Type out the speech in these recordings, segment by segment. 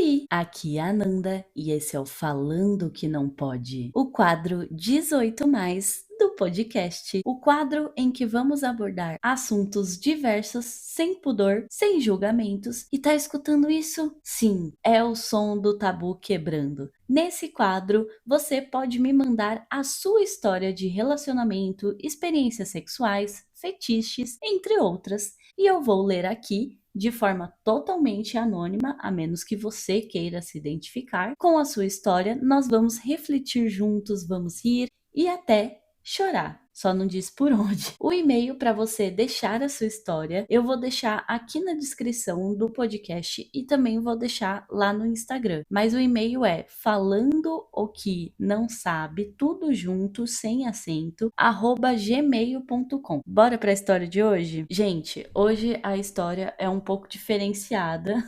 Oi, aqui é a Nanda e esse é o Falando que Não Pode, o quadro 18 mais do podcast, o quadro em que vamos abordar assuntos diversos, sem pudor, sem julgamentos. E tá escutando isso? Sim, é o som do tabu quebrando. Nesse quadro, você pode me mandar a sua história de relacionamento, experiências sexuais, fetiches, entre outras, e eu vou ler aqui de forma totalmente anônima, a menos que você queira se identificar com a sua história. Nós vamos refletir juntos, vamos rir e até chorar. Só não diz por onde. O e-mail para você deixar a sua história, eu vou deixar aqui na descrição do podcast e também vou deixar lá no Instagram. Mas o e-mail é falando o que não sabe, tudo junto, sem acento, @gmail.com. Bora para a história de hoje? Gente, hoje a história é um pouco diferenciada.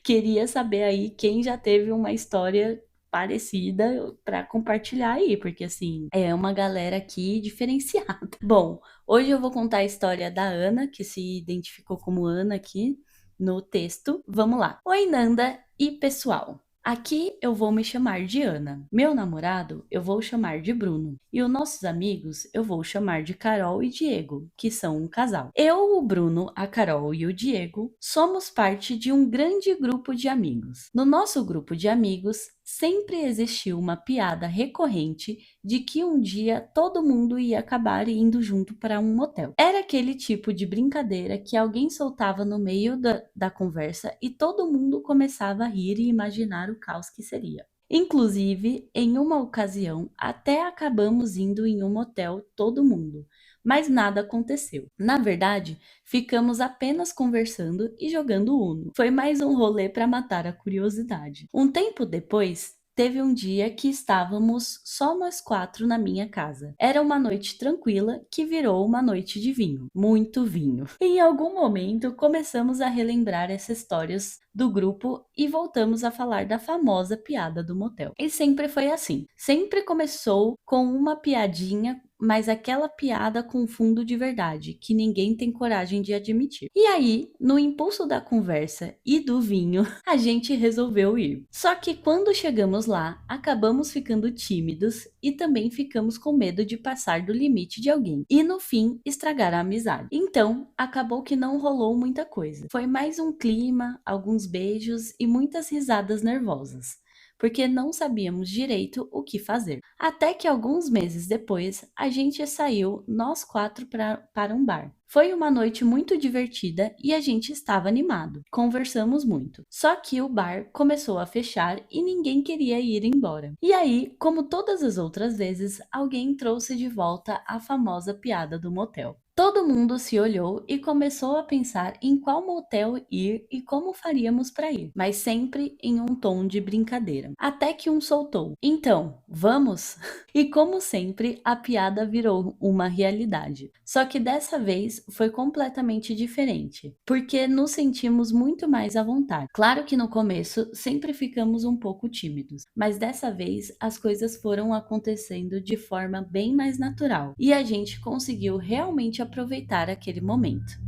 Queria saber aí quem já teve uma história parecida para compartilhar aí, porque assim, é uma galera aqui diferenciada. Bom, hoje eu vou contar a história da Ana, que se identificou como Ana aqui no texto. Vamos lá. Oi, Nanda e pessoal. Aqui eu vou me chamar de Ana. Meu namorado eu vou chamar de Bruno. E os nossos amigos eu vou chamar de Carol e Diego, que são um casal. Eu, o Bruno, a Carol e o Diego somos parte de um grande grupo de amigos. No nosso grupo de amigos sempre existiu uma piada recorrente de que um dia todo mundo ia acabar indo junto para um motel. Era aquele tipo de brincadeira que alguém soltava no meio da conversa e todo mundo começava a rir e imaginar o caos que seria. Inclusive, em uma ocasião, até acabamos indo em um motel todo mundo, mas nada aconteceu. Na verdade, ficamos apenas conversando e jogando Uno. Foi mais um rolê para matar a curiosidade. Um tempo depois, teve um dia que estávamos só nós quatro na minha casa. Era uma noite tranquila que virou uma noite de vinho. Muito vinho. Em algum momento, começamos a relembrar essas histórias do grupo e voltamos a falar da famosa piada do motel. E sempre foi assim. Sempre começou com uma piadinha, mas aquela piada com fundo de verdade, que ninguém tem coragem de admitir. E aí, no impulso da conversa e do vinho, a gente resolveu ir. Só que quando chegamos lá, acabamos ficando tímidos e também ficamos com medo de passar do limite de alguém e no fim estragar a amizade. Então, acabou que não rolou muita coisa. Foi mais um clima, alguns beijos e muitas risadas nervosas, porque não sabíamos direito o que fazer. Até que alguns meses depois, a gente saiu nós quatro para um bar. Foi uma noite muito divertida e a gente estava animado. Conversamos muito. Só que o bar começou a fechar e ninguém queria ir embora. E aí, como todas as outras vezes, alguém trouxe de volta a famosa piada do motel. Todo mundo se olhou e começou a pensar em qual motel ir e como faríamos para ir, mas sempre em um tom de brincadeira. Até que um soltou: "Então, vamos?" E como sempre, a piada virou uma realidade. Só que dessa vez foi completamente diferente, porque nos sentimos muito mais à vontade. Claro que no começo sempre ficamos um pouco tímidos, mas dessa vez as coisas foram acontecendo de forma bem mais natural e a gente conseguiu realmente aproveitar aquele momento.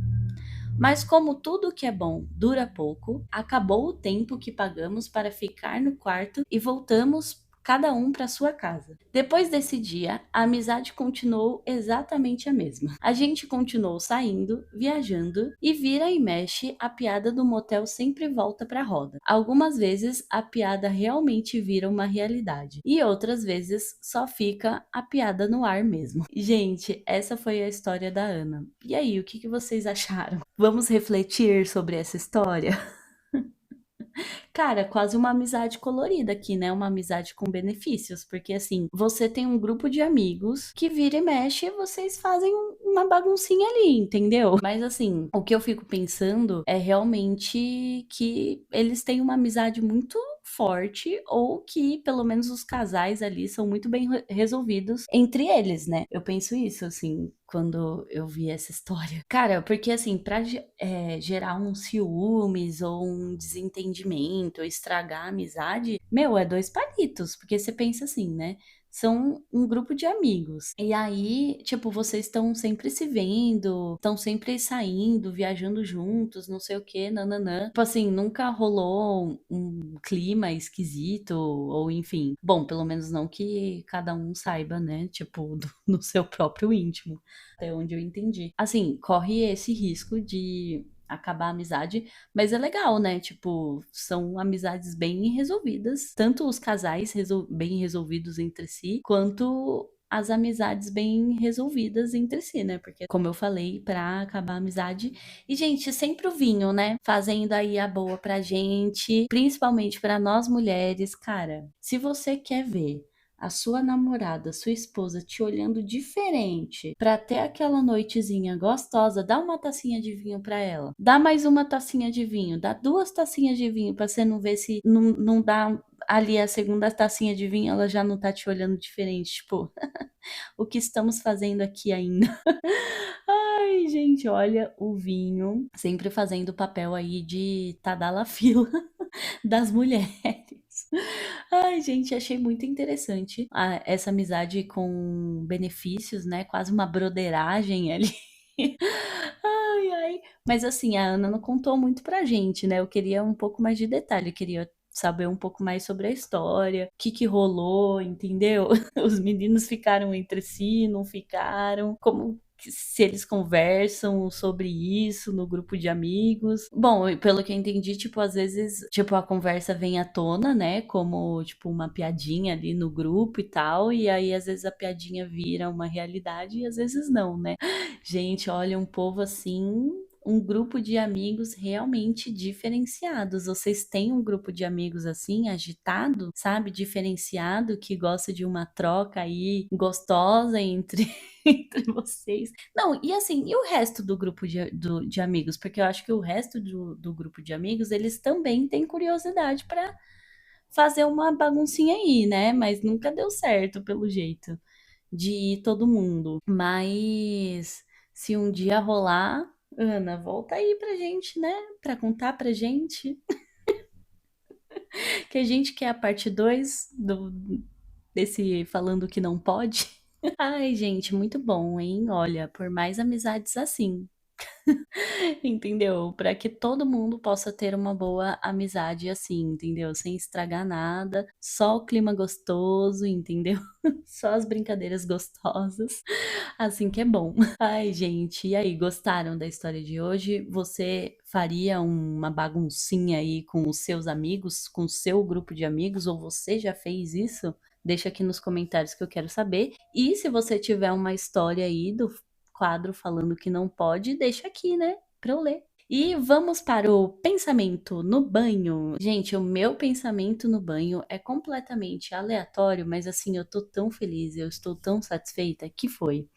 Mas como tudo que é bom dura pouco, acabou o tempo que pagamos para ficar no quarto e voltamos cada um para sua casa. Depois desse dia, a amizade continuou exatamente a mesma. A gente continuou saindo, viajando e vira e mexe, a piada do motel sempre volta para a roda. Algumas vezes a piada realmente vira uma realidade e outras vezes só fica a piada no ar mesmo. Gente, essa foi a história da Ana. E aí, o que vocês acharam? Vamos refletir sobre essa história? Cara, quase uma amizade colorida aqui, né? Uma amizade com benefícios, porque assim, você tem um grupo de amigos que vira e mexe e vocês fazem uma baguncinha ali, entendeu? Mas assim, o que eu fico pensando é realmente que eles têm uma amizade muito forte ou que pelo menos os casais ali são muito bem resolvidos entre eles, né? Eu penso isso, assim, quando eu vi essa história. Cara, porque assim, pra gerar um ciúmes ou um desentendimento, ou estragar a amizade, meu, é dois palitos, porque você pensa assim, né? São um grupo de amigos. E aí, tipo, vocês estão sempre se vendo, estão sempre saindo, viajando juntos, não sei o quê, nananã. Tipo assim, nunca rolou um clima esquisito, ou enfim. Bom, pelo menos não que cada um saiba, né? Tipo, no seu próprio íntimo. Até onde eu entendi. Assim, corre esse risco de acabar a amizade, mas é legal, né? Tipo, são amizades bem resolvidas, tanto os casais bem resolvidos entre si, quanto as amizades bem resolvidas entre si, né? Porque, como eu falei, pra acabar a amizade. E, gente, sempre o vinho, né? Fazendo aí a boa pra gente, principalmente pra nós mulheres. Cara, se você quer ver a sua namorada, sua esposa te olhando diferente pra ter aquela noitezinha gostosa, dá uma tacinha de vinho pra ela. Dá mais uma tacinha de vinho, dá duas tacinhas de vinho pra você não ver se não dá ali a segunda tacinha de vinho, ela já não tá te olhando diferente, tipo, o que estamos fazendo aqui ainda? Ai, gente, olha o vinho sempre fazendo o papel aí de Tadalafila das mulheres. Ai, gente, achei muito interessante essa amizade com benefícios, né? Quase uma broderagem ali. Ai, ai. Mas assim, a Ana não contou muito pra gente, né? Eu queria um pouco mais de detalhe, eu queria saber um pouco mais sobre a história, o que que rolou, entendeu? Os meninos ficaram entre si, não ficaram? Como se eles conversam sobre isso no grupo de amigos. Bom, e pelo que eu entendi, tipo, às vezes, tipo, a conversa vem à tona, né, como, tipo, uma piadinha ali no grupo e tal, e aí às vezes a piadinha vira uma realidade e às vezes não, né? Gente, olha, um povo assim, um grupo de amigos realmente diferenciados. Vocês têm um grupo de amigos assim, agitado, sabe? Diferenciado, que gosta de uma troca aí gostosa entre, entre vocês. Não, e assim, e o resto do grupo de amigos? Porque eu acho que o resto do grupo de amigos, eles também têm curiosidade para fazer uma baguncinha aí, né? Mas nunca deu certo, pelo jeito, de ir todo mundo. Mas se um dia rolar, Ana, volta aí pra gente, né? Pra contar pra gente. Que a gente quer a parte 2 desse falando que não pode. Ai, gente, muito bom, hein? Olha, por mais amizades assim. Entendeu? Para que todo mundo possa ter uma boa amizade assim, entendeu? Sem estragar nada, só o clima gostoso, entendeu? Só as brincadeiras gostosas. Assim que é bom. Ai, gente, e aí, gostaram da história de hoje? Você faria uma baguncinha aí com os seus amigos, com o seu grupo de amigos, ou você já fez isso? Deixa aqui nos comentários que eu quero saber. E se você tiver uma história aí do quadro falando que não pode, deixa aqui, né? Pra eu ler. E vamos para o pensamento no banho. Gente, o meu pensamento no banho é completamente aleatório, mas assim, eu tô tão feliz, eu estou tão satisfeita que foi.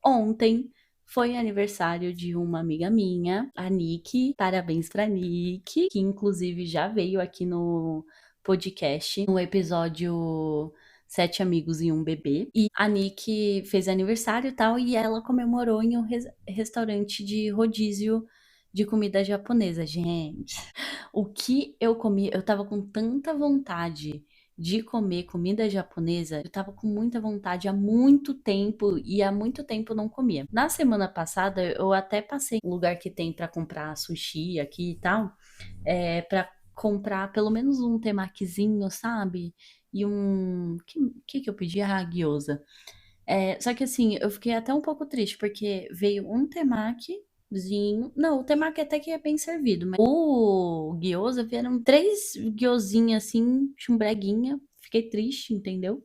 Ontem foi aniversário de uma amiga minha, a Nick. Parabéns pra Nick, que inclusive já veio aqui no podcast, no episódio Sete Amigos e um Bebê. E a Nick fez aniversário e tal, e ela comemorou em um restaurante de rodízio de comida japonesa. Gente, o que eu comi, eu tava com tanta vontade de comer comida japonesa, eu tava com muita vontade há muito tempo e há muito tempo não comia. Na semana passada, eu até passei um lugar que tem pra comprar sushi aqui e tal, para comprar pelo menos um temakizinho, sabe? E um. Que eu pedi? Ah, gyoza. Só que assim, eu fiquei até um pouco triste, porque veio um temakizinho. Não, o temaki até que é bem servido, mas o gyoza vieram três gyozinhas assim, chumbreguinha. Fiquei triste, entendeu?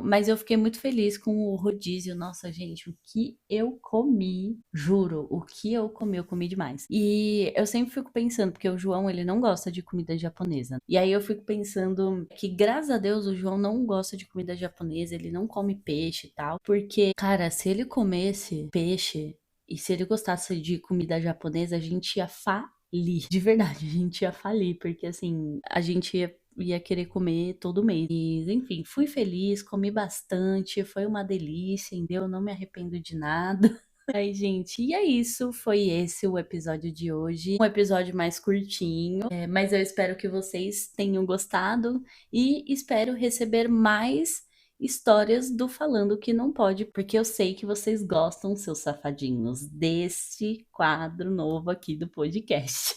Mas eu fiquei muito feliz com o rodízio. Nossa, gente, o que eu comi, juro, o que eu comi demais. E eu sempre fico pensando, porque o João, ele não gosta de comida japonesa. E aí eu fico pensando que, graças a Deus, o João não gosta de comida japonesa, ele não come peixe e tal. Porque, cara, se ele comesse peixe e se ele gostasse de comida japonesa, a gente ia falir. De verdade, a gente ia falir, porque assim, a gente ia ia querer comer todo mês. E, enfim, fui feliz, comi bastante, foi uma delícia, entendeu? Não me arrependo de nada. Ai, gente, e é isso. Foi esse o episódio de hoje. Um episódio mais curtinho, mas eu espero que vocês tenham gostado e espero receber mais histórias do Falando Que Não Pode, porque eu sei que vocês gostam, seus safadinhos, desse quadro novo aqui do podcast.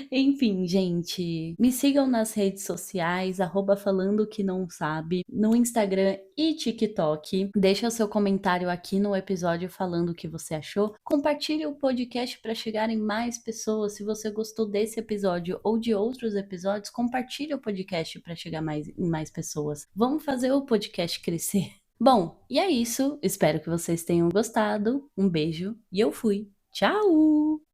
Enfim, gente, me sigam nas redes sociais, @falando que não sabe, no Instagram e TikTok. Deixa o seu comentário aqui no episódio falando o que você achou. Compartilhe o podcast para chegar em mais pessoas. Se você gostou desse episódio ou de outros episódios, compartilhe o podcast para chegar em mais pessoas. Vamos fazer o podcast crescer. Bom, e é isso. Espero que vocês tenham gostado. Um beijo e eu fui. Tchau!